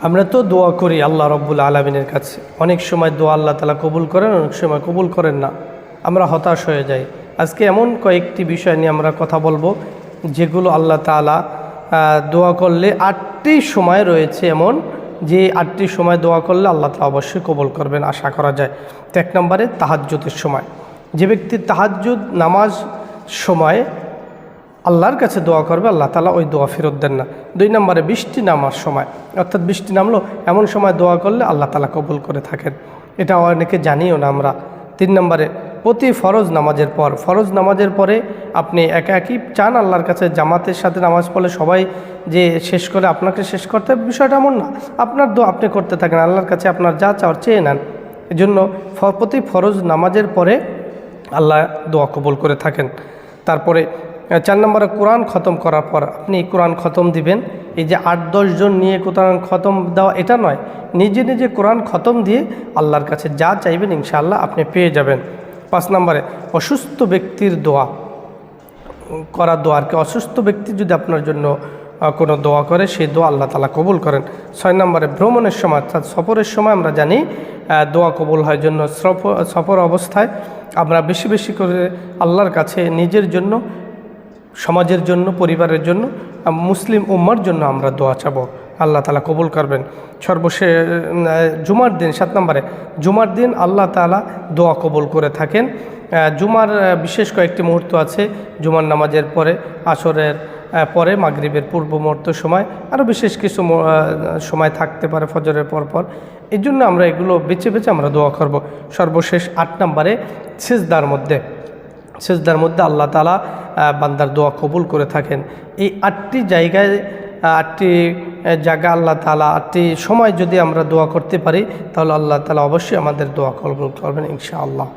আমরা তো দোয়া করি আল্লাহ রব্বুল আলামিনের কাছে। অনেক সময় দোয়া আল্লাহ তাআলা কবুল করেন, অনেক সময় কবুল করেন না। আমরা হতাশ হয়ে যাই। আজকে এমন কয়েকটি বিষয় নিয়ে আমরা কথা বলবো যেগুলো আল্লাহ তাআলা দোয়া করলে 8টি সময় রয়েছে এমন, যে 8টি সময় দোয়া করলে আল্লাহ তাআলা অবশ্যই কবুল করবেন, আশা করা যায়। তো 1 নম্বরে তাহাজ্জুদের সময়, যে ব্যক্তি তাহাজ্জুদ নামাজ সময় আল্লাহর কাছে দোয়া করবে, আল্লাহ তাআলা ওই দোয়া ফেরত দেন না। 2 নম্বরে বৃষ্টি নামার সময়, অর্থাৎ বৃষ্টি নামলো এমন সময় দোয়া করলে আল্লাহ তাআলা কবুল করে থাকেন, এটা অনেকে জানিও না আমরা। 3 নম্বরে প্রতি ফরজ নামাজের পরে আপনি একাকী চান আল্লাহর কাছে, জামাতের সাথে নামাজ পড়লে সবাই যে শেষ করে আপনাকে শেষ করতে হবে বিষয়টা এমন না। আপনার দোয়া আপনি করতে থাকেন, আল্লাহর কাছে আপনার যা চাওয়ার চেয়ে নেন। এজন্য প্রতি ফরজ নামাজের পরে আল্লাহ দোয়া কবুল করে থাকেন। তারপরে 4 নম্বরে কোরআন খতম করার পর আপনি কোরআন খতম দিবেন। এই যে 8-10 জন নিয়ে কোরআন খতম দেওয়া এটা নয়, নিজে নিজে কোরআন খতম দিয়ে আল্লাহর কাছে যা চাইবেন ইনশাআল্লাহ আপনি পেয়ে যাবেন। 5 নম্বরে অসুস্থ ব্যক্তির দোয়া আর কি, অসুস্থ ব্যক্তি যদি আপনার জন্য কোনো দোয়া করে সেই দোয়া আল্লাহ তাআলা কবুল করেন। 6 নম্বরে ভ্রমণের সময় অর্থাৎ সফরের সময় আমরা জানি দোয়া কবুল হয় জন্য সফর অবস্থায় আমরা বেশি বেশি করে আল্লাহর কাছে নিজের জন্য, সমাজের জন্য, পরিবারের জন্য, মুসলিম উম্মার জন্য আমরা দোয়া চাবো, আল্লাহ তাআলা কবুল করবেন। সর্বশেষ জুমার দিন, 7 নম্বরে জুমার দিন আল্লাহ তাআলা দোয়া কবুল করে থাকেন। জুমার বিশেষ কয়েকটি মুহূর্ত আছে, জুমার নামাজের পরে, আসরের পরে, মাগরিবের পূর্ব মুহূর্ত সময়, আরও বিশেষ কিছু সময় থাকতে পারে ফজরের পর। এই জন্য আমরা এগুলো বেছে বেছে আমরা দোয়া করব। সর্বশেষ 8 নম্বরে সিজদার মধ্যে আল্লাহ তাআলা বান্দার দোয়া কবুল করে থাকেন। এই 8টি জায়গা আল্লাহ তাআলা 8টি সময় যদি আমরা দোয়া করতে পারি তাহলে আল্লাহ তাআলা অবশ্যই আমাদের দোয়া কবুল করবেন ইনশাআল্লাহ।